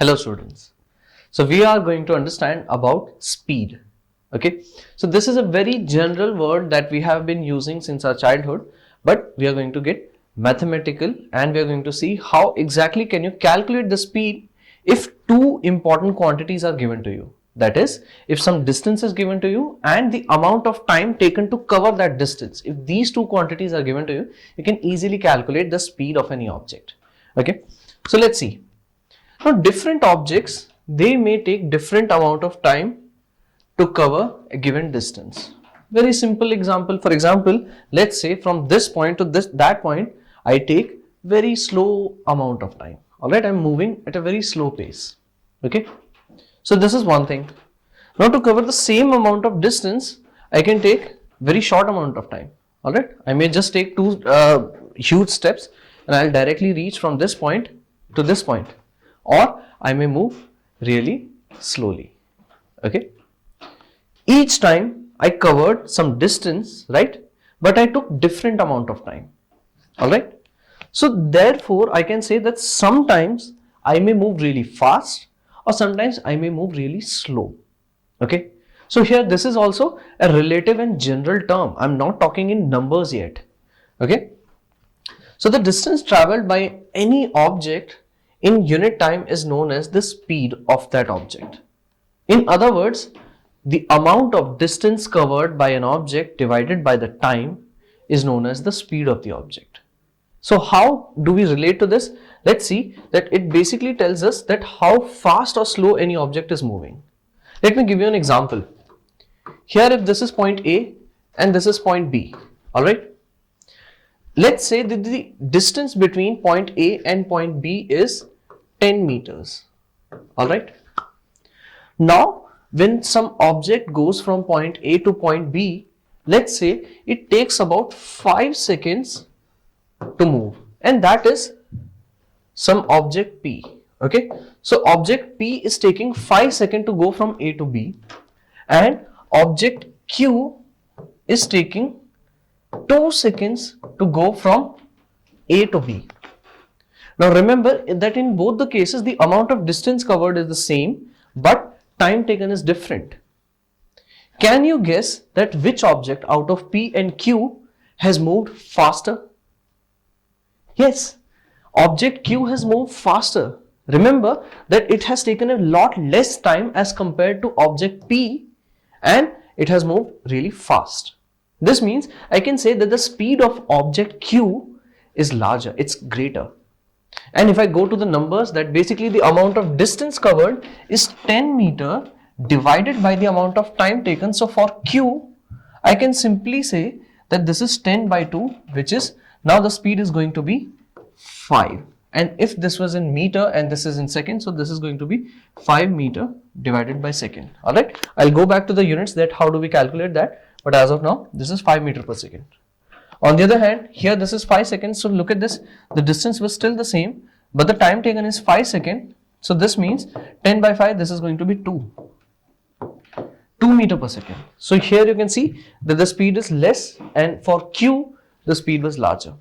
Hello students. So we are going to understand about speed. Okay. So this is a very general word that we have been using since our childhood, but we are going to get mathematical and we are going to see how exactly can you calculate the speed if two important quantities are given to you. That is, if some distance is given to you and the amount of time taken to cover that distance. If these two quantities are given to you, you can easily calculate the speed of any object. Okay. So let's see. Now, different objects, they may take different amount of time to cover a given distance. Very simple example. For example, let's say from this point to that point, I take very slow amount of time. All right, I'm moving at a very slow pace. Okay, so this is one thing. Now, to cover the same amount of distance, I can take very short amount of time. All right, I may just take two huge steps, and I'll directly reach from this point to this point. Or I may move really slowly. Okay. Each time I covered some distance, right? But I took different amount of time. All right. So therefore, I can say that sometimes I may move really fast or sometimes I may move really slow. Okay. So here this is also a relative and general term. I'm not talking in numbers yet. Okay. So the distance traveled by any object in unit time is known as the speed of that object. In other words, the amount of distance covered by an object divided by the time is known as the speed of the object. So how do we relate to this? Let's see that it basically tells us that how fast or slow any object is moving. Let me give you an example. Here, if this is point A and this is point B, all right? Let's say that the distance between point A and point B is 10 meters. All right. Now, when some object goes from point A to point B, let's say it takes about 5 seconds to move, and that is some object P. Okay. So object P is taking 5 seconds to go from A to B, and object Q is taking 2 seconds to go from A to B. Now remember that in both the cases the amount of distance covered is the same, but time taken is different. Can you guess that which object out of P and Q has moved faster? Yes, object Q has moved faster. Remember that it has taken a lot less time as compared to object P, and it has moved really fast. This means I can say that the speed of object Q is larger, it's greater. And if I go to the numbers, that basically the amount of distance covered is 10 meter divided by the amount of time taken. So for Q, I can simply say that this is 10 by 2, which is now the speed is going to be 5. And if this was in meter and this is in second, so this is going to be 5 meter divided by second. All right. I'll go back to the units that how do we calculate that. But as of now, this is 5 meter per second. On the other hand, here this is 5 seconds. So look at this, the distance was still the same, but the time taken is 5 seconds. So this means 10 by 5, this is going to be 2 meter per second. So here you can see that the speed is less, and for Q, the speed was larger.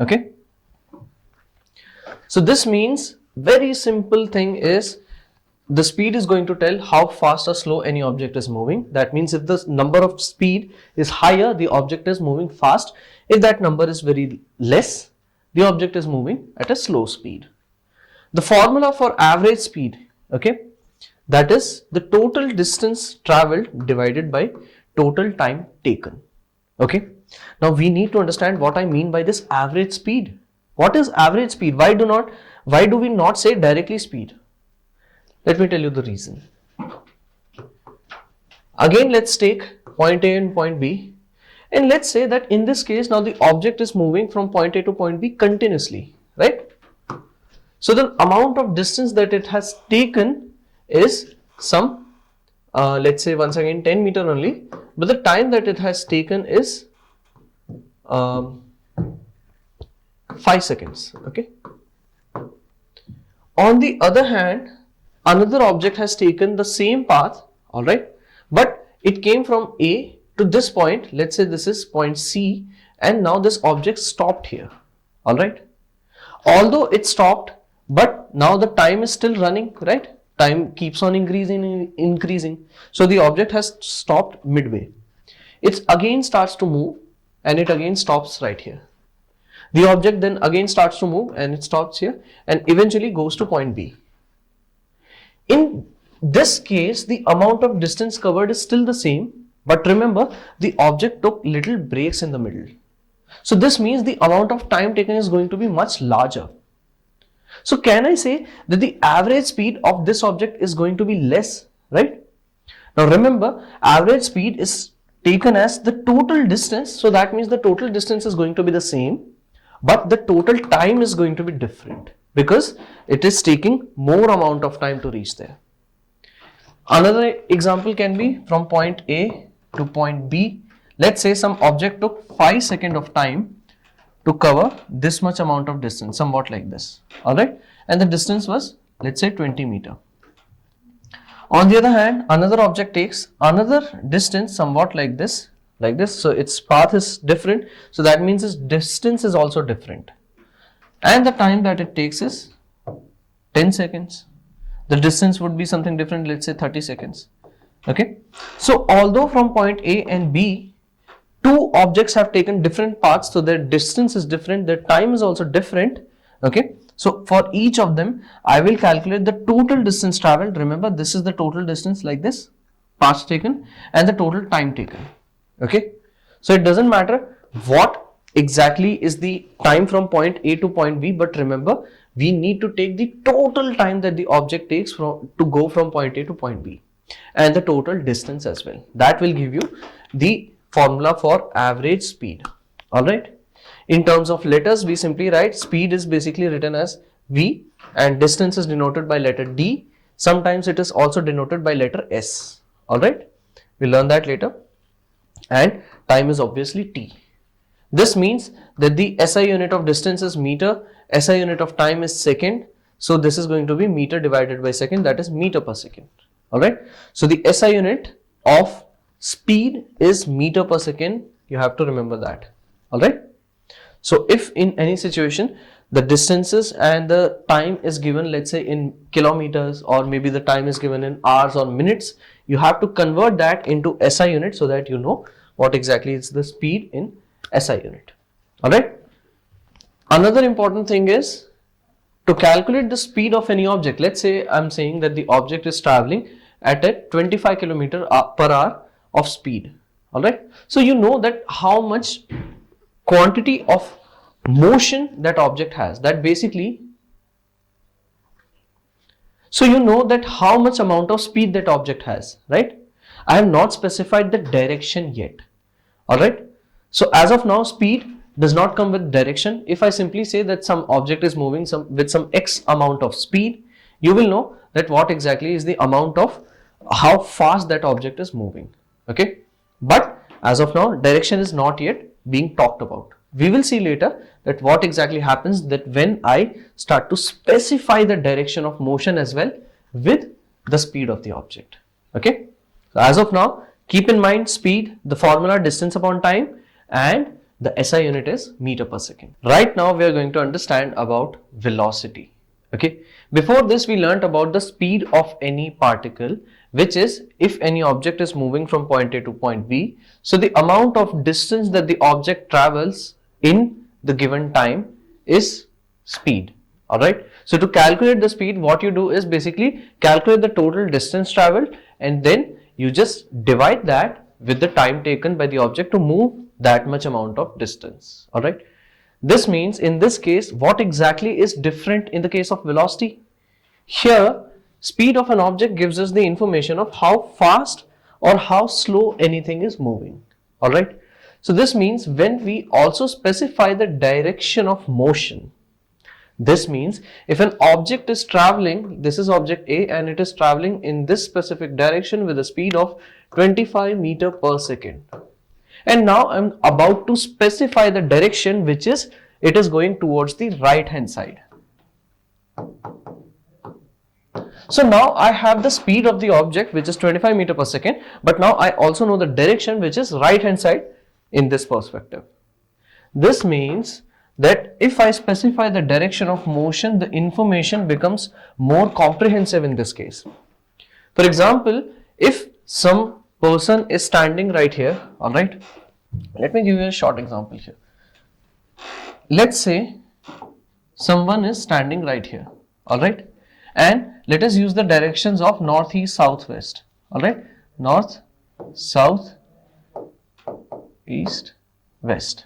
Okay. So this means very simple thing is the speed is going to tell how fast or slow any object is moving. That means if the number of speed is higher, the object is moving fast. If that number is very less, the object is moving at a slow speed. The formula for average speed, okay, that is the total distance traveled divided by total time taken. Okay. Now we need to understand what I mean by this average speed. What is average speed? Why do we not say directly speed? Let me tell you the reason. Again, let's take point A and point B, and let's say that in this case now the object is moving from point A to point B continuously, right? So the amount of distance that it has taken is some, let's say once again 10 meter only, but the time that it has taken is 5 seconds. Okay. On the other hand, another object has taken the same path, all right, but it came from A to this point. Let's say this is point C, and now this object stopped here, all right. Although it stopped, but now the time is still running, right? Time keeps on increasing. So the object has stopped midway. It again starts to move and it again stops right here. The object then again starts to move and it stops here and eventually goes to point B. In this case, the amount of distance covered is still the same, but remember, the object took little breaks in the middle. So this means the amount of time taken is going to be much larger. So can I say that the average speed of this object is going to be less, right? Now remember, average speed is taken as the total distance. So that means the total distance is going to be the same, but the total time is going to be different because it is taking more amount of time to reach there. Another example can be from point A to point B. Let's say some object took 5 seconds of time to cover this much amount of distance, somewhat like this, alright, and the distance was, let's say, 20 meter. On the other hand, another object takes another distance somewhat like this, so its path is different, so that means its distance is also different, and the time that it takes is 10 seconds. The distance would be something different, let's say 30 seconds. Okay, so although from point A and B, two objects have taken different paths, so their distance is different, their time is also different. Okay, so for each of them, I will calculate the total distance traveled. Remember, this is the total distance like this, paths taken, and the total time taken. Okay, so it doesn't matter what exactly is the time from point A to point B, but remember, we need to take the total time that the object takes to go from point A to point B, and the total distance as well. That will give you the formula for average speed. Alright, in terms of letters, we simply write speed is basically written as V and distance is denoted by letter D. Sometimes it is also denoted by letter S. Alright, we'll learn that later. And time is obviously T. This means that the SI unit of distance is meter, SI unit of time is second. So this is going to be meter divided by second, that is meter per second. Alright, so the SI unit of speed is meter per second. You have to remember that. Alright, so if in any situation the distances and the time is given, let's say in kilometers, or maybe the time is given in hours or minutes, you have to convert that into SI unit so that you know what exactly is the speed in SI unit. Alright, another important thing is to calculate the speed of any object. Let's say I'm saying that the object is traveling at a 25 km per hour of speed. Alright, so you know that how much quantity of motion that object has, that basically, so you know that how much amount of speed that object has, right? I have not specified the direction yet. Alright, so as of now, speed does not come with direction. If I simply say that some object is moving with some X amount of speed, you will know that what exactly is the amount of how fast that object is moving. Okay, but as of now, direction is not yet being talked about. We will see later that what exactly happens that when I start to specify the direction of motion as well with the speed of the object. Okay, so as of now, keep in mind speed, the formula distance upon time, and the SI unit is meter per second. Right now we are going to understand about velocity. Okay, before this we learnt about the speed of any particle, which is if any object is moving from point A to point B, so the amount of distance that the object travels in the given time is speed. Alright, so to calculate the speed, what you do is basically calculate the total distance traveled and then you just divide that with the time taken by the object to move that much amount of distance. Alright, this means in this case, what exactly is different in the case of velocity? Here, speed of an object gives us the information of how fast or how slow anything is moving. Alright, so this means when we also specify the direction of motion, this means if an object is traveling, this is object A and it is traveling in this specific direction with a speed of 25 meter per second. And now I'm about to specify the direction, which is it is going towards the right hand side. So now I have the speed of the object, which is 25 meter per second, but now I also know the direction, which is right hand side in this perspective. This means that if I specify the direction of motion, the information becomes more comprehensive in this case. For example, if some person is standing right here, alright, let me give you a short example here. Let's say someone is standing right here, alright, and let us use the directions of north, east, south, west, alright, north, south, east, west,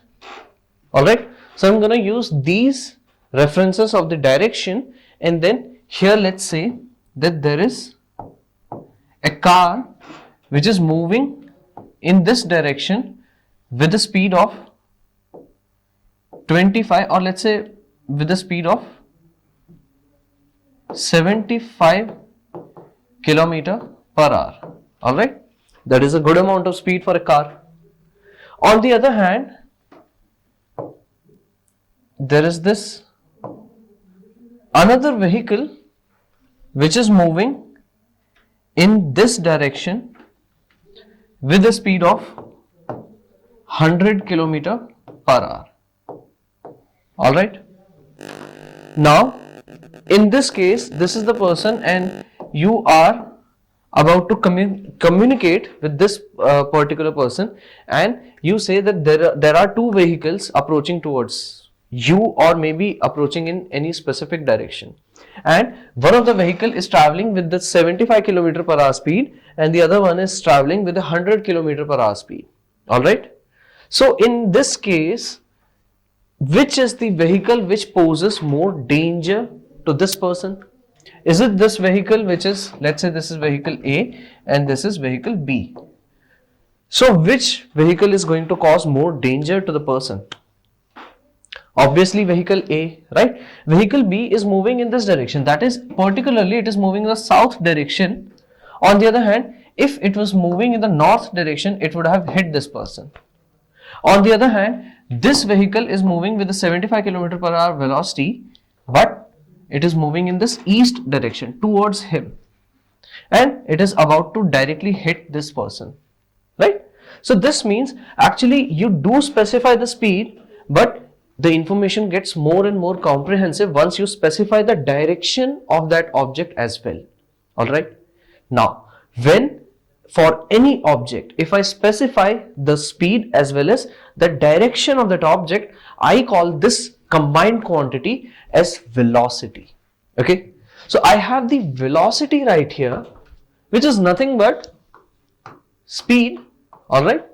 alright. So I'm going to use these references of the direction, and then here let's say that there is a car which is moving in this direction with the speed of 25, or let's say with the speed of 75 kilometer per hour. Alright, that is a good amount of speed for a car. On the other hand, there is this another vehicle which is moving in this direction with a speed of 100 kilometer per hour. Alright. Now, in this case, this is the person and you are about to communicate with this particular person, and you say that there are two vehicles approaching towards you, or maybe approaching in any specific direction, and one of the vehicle is traveling with the 75 km per hour speed and the other one is traveling with a 100 km per hour speed. Alright. So in this case, which is the vehicle which poses more danger to this person? Is it this vehicle which is, let's say this is vehicle A and this is vehicle B. So which vehicle is going to cause more danger to the person? Obviously vehicle A, right? Vehicle B is moving in this direction, that is particularly it is moving in the south direction. On the other hand, if it was moving in the north direction, it would have hit this person. On the other hand, this vehicle is moving with a 75 km per hour velocity, but it is moving in this east direction towards him, and it is about to directly hit this person, right? So this means actually you do specify the speed, but the information gets more and more comprehensive once you specify the direction of that object as well. Alright. Now, when for any object, if I specify the speed as well as the direction of that object, I call this combined quantity as velocity. Okay. So I have the velocity right here, which is nothing but speed. Alright.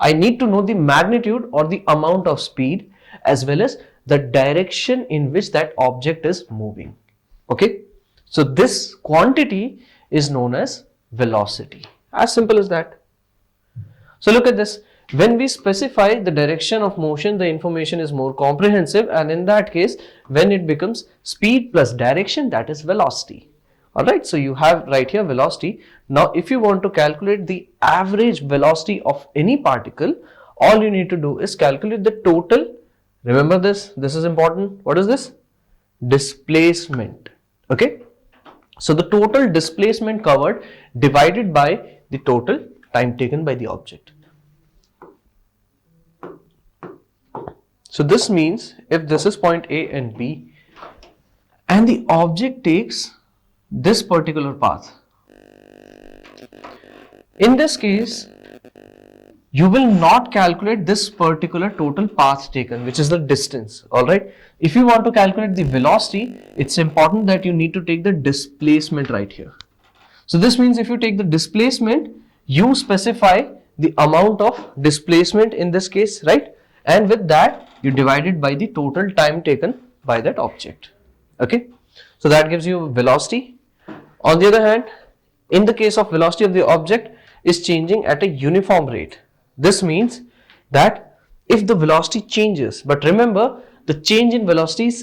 I need to know the magnitude or the amount of speed as well as the direction in which that object is moving. Okay. So this quantity is known as velocity. As simple as that. So look at this. When we specify the direction of motion, the information is more comprehensive, and in that case, when it becomes speed plus direction, that is velocity. Alright, so you have right here velocity. Now, if you want to calculate the average velocity of any particle, all you need to do is calculate the total. Remember this is important. What is this? Displacement. Okay. So the total displacement covered divided by the total time taken by the object. So this means if this is point A and B and the object takes this particular path, in this case you will not calculate this particular total path taken, which is the distance. Alright. If you want to calculate the velocity, it's important that you need to take the displacement right here. So this means if you take the displacement, you specify the amount of displacement in this case, right? And with that, you divide it by the total time taken by that object. Okay. So that gives you velocity. On the other hand, in the case of velocity of the object is changing at a uniform rate. This means that if the velocity changes, but remember the change in velocities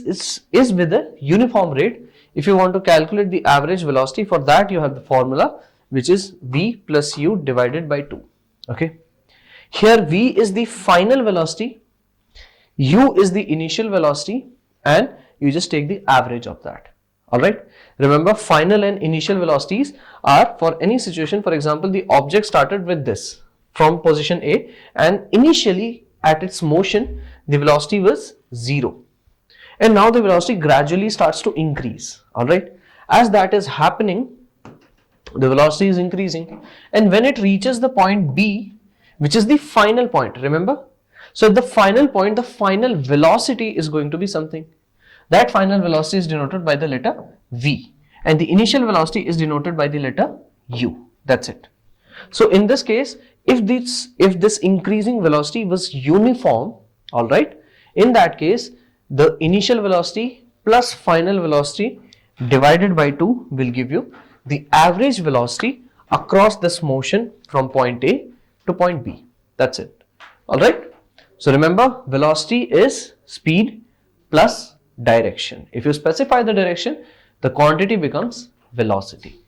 is with a uniform rate. If you want to calculate the average velocity, for that you have the formula, which is V plus U divided by 2. Okay. Here V is the final velocity, U is the initial velocity, and you just take the average of that. Alright. Remember, final and initial velocities are for any situation. For example, the object started with this from position A, and initially at its motion the velocity was 0. And now the velocity gradually starts to increase. Alright. As that is happening, the velocity is increasing. And when it reaches the point B, which is the final point, remember? So at the final point, the final velocity is going to be something. That final velocity is denoted by the letter V. And the initial velocity is denoted by the letter U. That's it. So in this case, if this increasing velocity was uniform, alright, in that case, the initial velocity plus final velocity divided by 2 will give you the average velocity across this motion from point A to point B. That's it. Alright. So remember, velocity is speed plus direction. If you specify the direction, the quantity becomes velocity.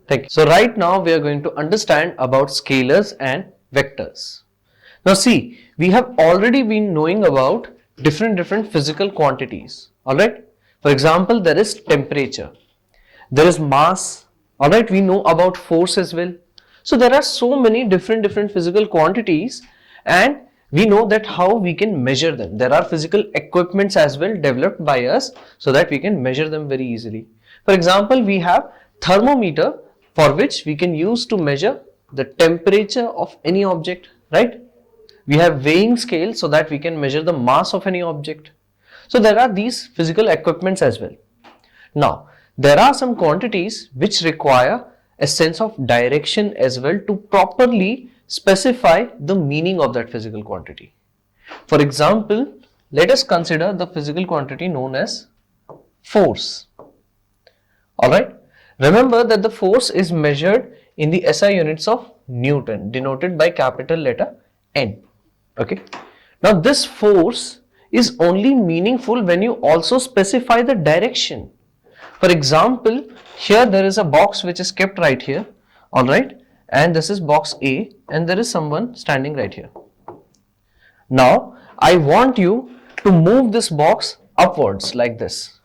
Thank you. So right now we are going to understand about scalars and vectors. Now see, we have already been knowing about different physical quantities. Alright. For example, there is temperature, there is mass. Alright, we know about force as well. So there are so many different physical quantities, and we know that how we can measure them. There are physical equipments as well developed by us so that we can measure them very easily. For example, we have thermometer, for which we can use to measure the temperature of any object, right? We have weighing scale so that we can measure the mass of any object. So there are these physical equipments as well. Now, there are some quantities which require a sense of direction as well to properly specify the meaning of that physical quantity. For example, let us consider the physical quantity known as force. Alright, remember that the force is measured in the SI units of Newton, denoted by capital letter N. Okay, now this force is only meaningful when you also specify the direction. For example, here there is a box which is kept right here, alright, and this is box A, and there is someone standing right here. Now, I want you to move this box upwards like this.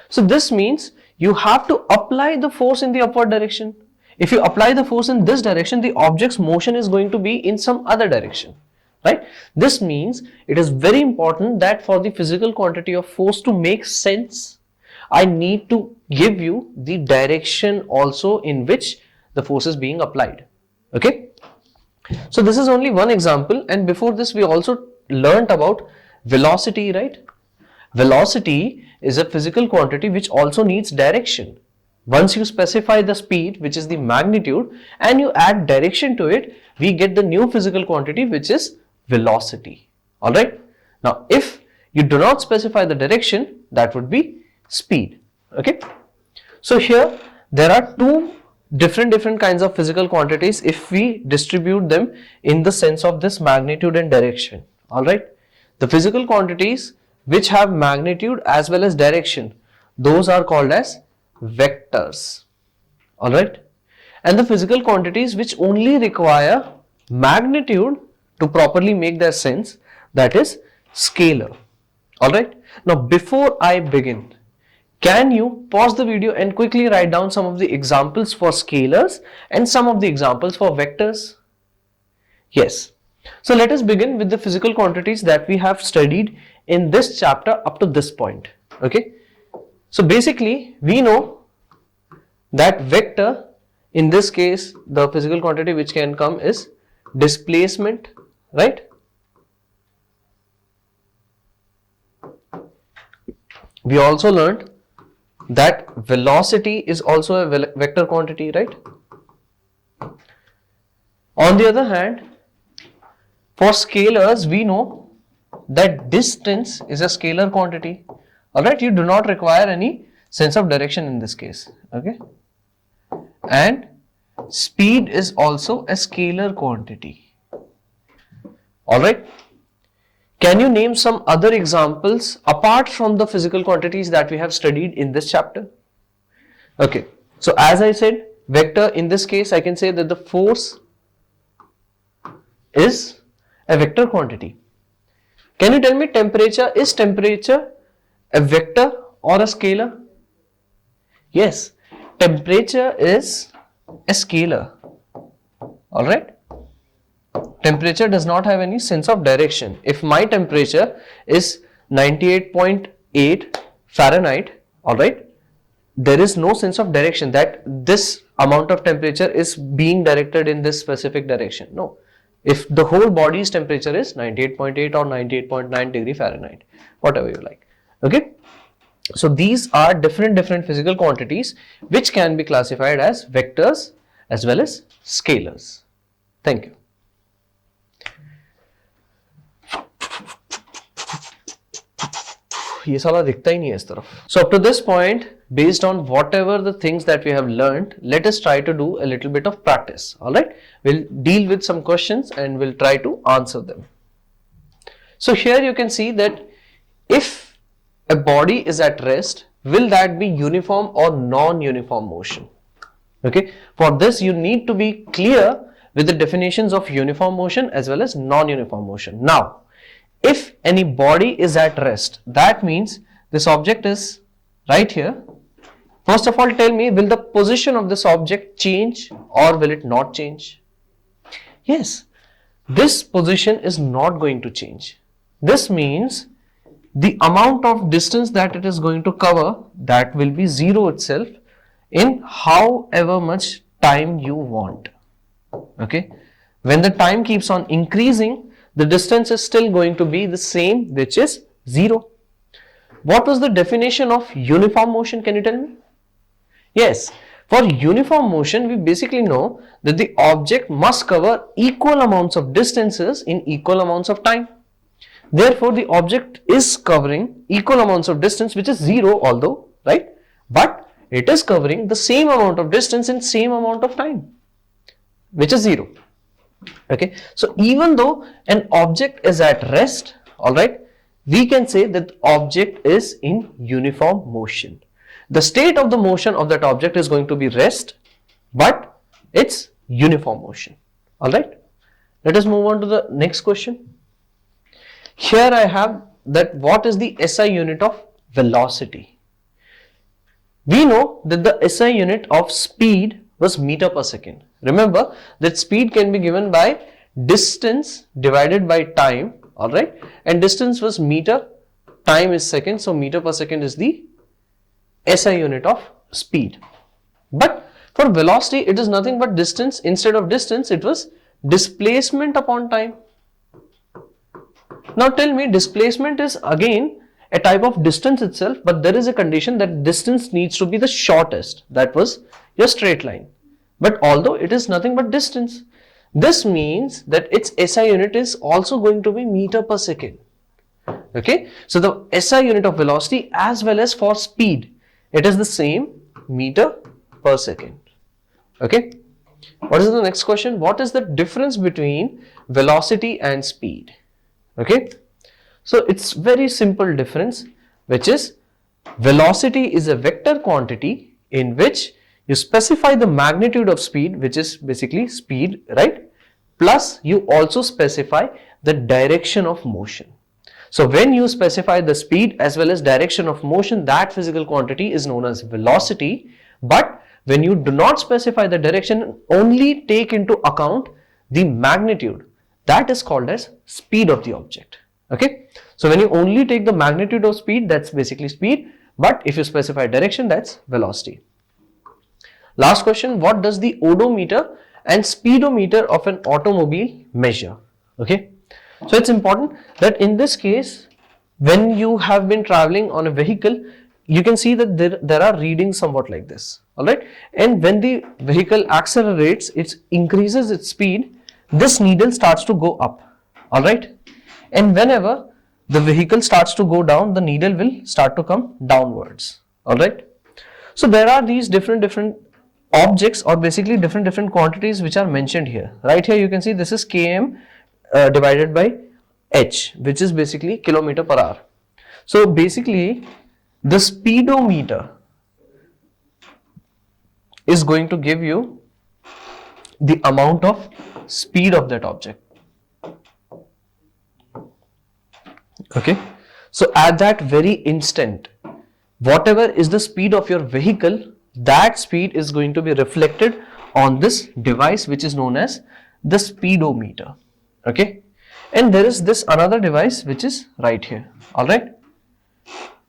So this means you have to apply the force in the upward direction. If you apply the force in this direction, the object's motion is going to be in some other direction, right? This means it is very important that for the physical quantity of force to make sense, I need to give you the direction also in which the force is being applied. Okay, so this is only one example, and before this we also learnt about velocity, right? Velocity is a physical quantity which also needs direction. Once you specify the speed, which is the magnitude, and you add direction to it, we get the new physical quantity which is velocity. Alright, now if you do not specify the direction, that would be speed. Okay, so here there are two different kinds of physical quantities if we distribute them in the sense of this magnitude and direction. Alright, the physical quantities which have magnitude as well as direction, those are called as vectors. Alright, and the physical quantities which only require magnitude to properly make their sense, that is scalar. Alright, now before I begin, can you pause the video and quickly write down some of the examples for scalars and some of the examples for vectors? Yes. So let us begin with the physical quantities that we have studied in this chapter up to this point. Okay. So basically we know that vector, in this case the physical quantity which can come is displacement, right? We also learned that velocity is also a vector quantity, right? On the other hand, for scalars, we know that distance is a scalar quantity. Alright, you do not require any sense of direction in this case. Okay, and speed is also a scalar quantity. Alright, can you name some other examples apart from the physical quantities that we have studied in this chapter? Okay, so as I said, vector, in this case I can say that the force is a vector quantity. Can you tell me temperature? Is temperature a vector or a scalar? Yes, temperature is a scalar. Alright, temperature does not have any sense of direction. If my temperature is 98.8 Fahrenheit, alright, there is no sense of direction that this amount of temperature is being directed in this specific direction. No. If the whole body's temperature is 98.8 or 98.9 degree Fahrenheit, whatever you like. Okay. So these are different physical quantities which can be classified as vectors as well as scalars. Thank you. ये साला दिखता ही नहीं है इस तरफ. So up to this point, based on whatever the things that we have learned, let us try to do a little bit of practice. All right, we'll deal with some questions and we'll try to answer them. So here you can see that if a body is at rest, will that be uniform or non-uniform motion? Okay, for this you need to be clear with the definitions of uniform motion as well as non-uniform motion. Now, if any body is at rest, that means this object is right here. First of all, tell me, will the position of this object change or will it not change? Yes, this position is not going to change. This means the amount of distance that it is going to cover, that will be zero itself in however much time you want. Okay, when the time keeps on increasing, the distance is still going to be the same, which is 0. What was the definition of uniform motion? Can you tell me? Yes, for uniform motion, we basically know that the object must cover equal amounts of distances in equal amounts of time. Therefore, the object is covering equal amounts of distance, which is 0 although, right? But it is covering the same amount of distance in same amount of time, which is 0. Okay, so even though an object is at rest, all right, we can say that the object is in uniform motion. The state of the motion of that object is going to be rest, but it's uniform motion. All right, let us move on to the next question. Here I have that what is the SI unit of velocity? We know that the SI unit of speed was meter per second. Remember that speed can be given by distance divided by time, alright, and distance was meter, time is second, so meter per second is the SI unit of speed. But for velocity, it is nothing but distance. Instead of distance, it was displacement upon time. Now tell me, displacement is again a type of distance itself, but there is a condition that distance needs to be the shortest. That was your straight line. But although it is nothing but distance, this means that its SI unit is also going to be meter per second. Okay, so the SI unit of velocity as well as for speed, it is the same, meter per second. Okay, what is the next question? What is the difference between velocity and speed? Okay, so it's very simple difference, which is velocity is a vector quantity in which you specify the magnitude of speed, which is basically speed, right? Plus you also specify the direction of motion. So when you specify the speed as well as direction of motion, that physical quantity is known as velocity. But when you do not specify the direction, only take into account the magnitude, that is called as speed of the object. Okay, so when you only take the magnitude of speed, that's basically speed, but if you specify direction, that's velocity. Last question, what does the odometer and speedometer of an automobile measure? Okay, so it's important that in this case, when you have been traveling on a vehicle, you can see that there are readings somewhat like this, alright, and when the vehicle accelerates, it increases its speed, this needle starts to go up, alright, and whenever the vehicle starts to go down, the needle will start to come downwards, alright. So there are these different objects or basically different quantities which are mentioned here. Right here you can see this is km divided by h, which is basically kilometer per hour. So basically the speedometer is going to give you the amount of speed of that object. Okay, so at that very instant, whatever is the speed of your vehicle, that speed is going to be reflected on this device which is known as the speedometer. Okay, and there is this another device which is right here. All right,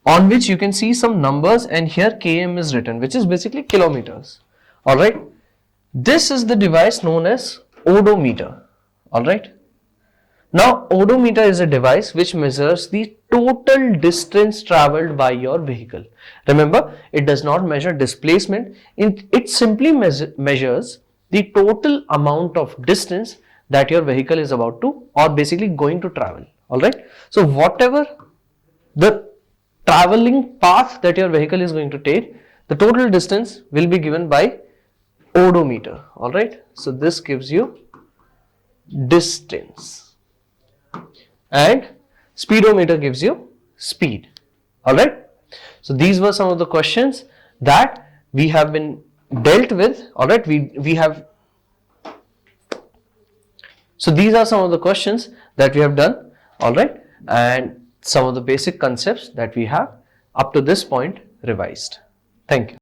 on which you can see some numbers, and here km is written, which is basically kilometers. Alright, this is the device known as odometer. Alright, now odometer is a device which measures the total distance traveled by your vehicle. Remember, it does not measure displacement, it simply measures the total amount of distance that your vehicle is about to, or basically going to travel. Alright, so whatever the traveling path that your vehicle is going to take, the total distance will be given by odometer. Alright, so this gives you distance, and speedometer gives you speed. Alright, so these were some of the questions that we have been dealt with. Alright, so these are some of the questions that we have done. Alright, and some of the basic concepts that we have up to this point revised. Thank you.